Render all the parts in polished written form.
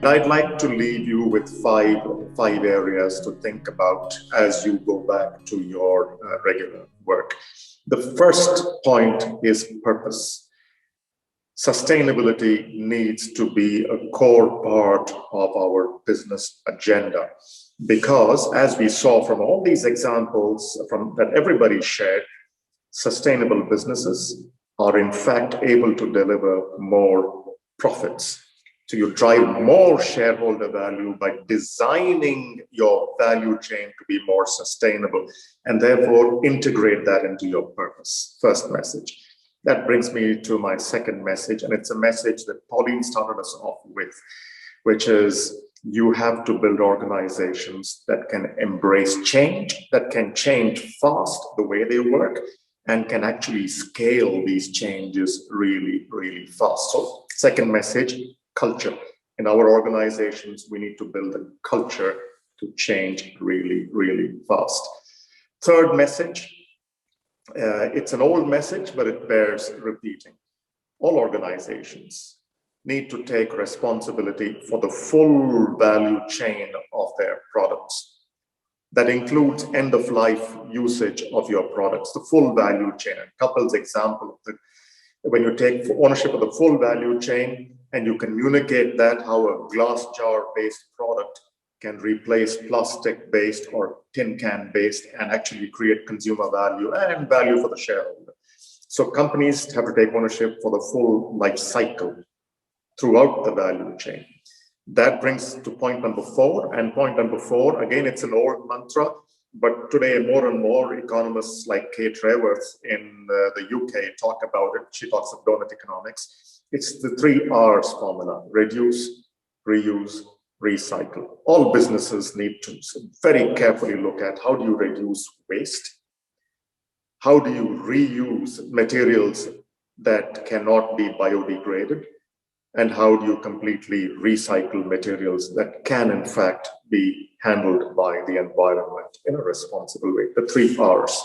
I'd like to leave you with five areas to think about as you go back to your regular work. The first point is purpose. Sustainability needs to be a core part of our business agenda, because as we saw from all these examples that everybody shared, sustainable businesses are in fact able to deliver more profits. So you drive more shareholder value by designing your value chain to be more sustainable, and therefore integrate that into your purpose. First message. That brings me to my second message, and it's a message that Pauline started us off with, which is you have to build organizations that can embrace change, that can change fast the way they work, and can actually scale these changes really, really fast. So second message, culture. In our organizations, we need to build a culture to change really, really fast. Third message, it's an old message, but it bears repeating. All organizations need to take responsibility for the full value chain of their products. That includes end-of-life usage of your products, the full value chain. And Couple's example of when you take ownership of the full value chain and you communicate that how a glass jar-based product can replace plastic-based or tin can-based and actually create consumer value and value for the shareholder. So companies have to take ownership for the full life cycle throughout the value chain. That brings to point number 4. And point number 4, again, it's an old mantra, but today more and more economists like Kate Raworth in the UK talk about it. She talks of donut economics. It's the 3 R's formula: reduce, reuse, recycle. All businesses need to very carefully look at how do you reduce waste? How do you reuse materials that cannot be biodegraded? And how do you completely recycle materials that can in fact be handled by the environment in a responsible way? The 3 R's.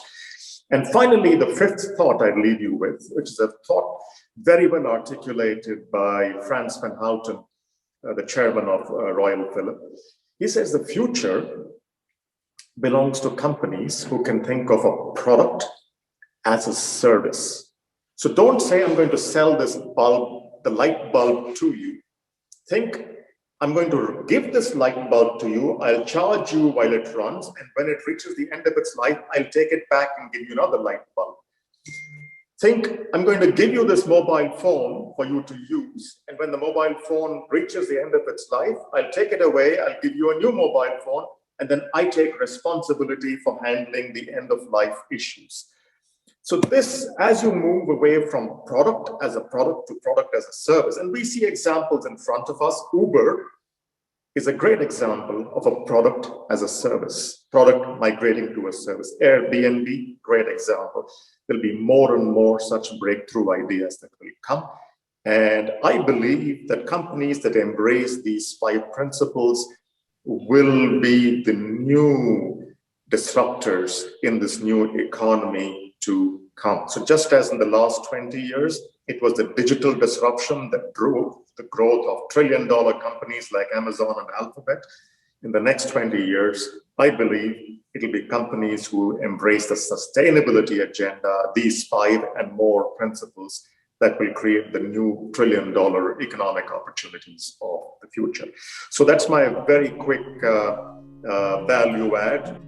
And finally, the 5th thought I'd leave you with, which is a thought very well articulated by Frans van Houten, the chairman of Royal Philips. He says the future belongs to companies who can think of a product as a service. So don't say, I'm going to sell this bulb, the light bulb to you. Think, I'm going to give this light bulb to you, I'll charge you while it runs, and when it reaches the end of its life, I'll take it back and give you another light bulb. Think, I'm going to give you this mobile phone for you to use, and when the mobile phone reaches the end of its life, I'll take it away, I'll give you a new mobile phone, and then I take responsibility for handling the end of life issues. So this, as you move away from product as a product to product as a service, and we see examples in front of us. Uber is a great example of a product as a service, product migrating to a service. Airbnb, great example. There'll be more and more such breakthrough ideas that will come. And I believe that companies that embrace these 5 principles will be the new disruptors in this new economy to come. So just as in the last 20 years, it was the digital disruption that drove the growth of trillion-dollar companies like Amazon and Alphabet. In the next 20 years, I believe it'll be companies who embrace the sustainability agenda, these 5 and more principles that will create the new trillion-dollar economic opportunities of the future. So that's my very quick value add.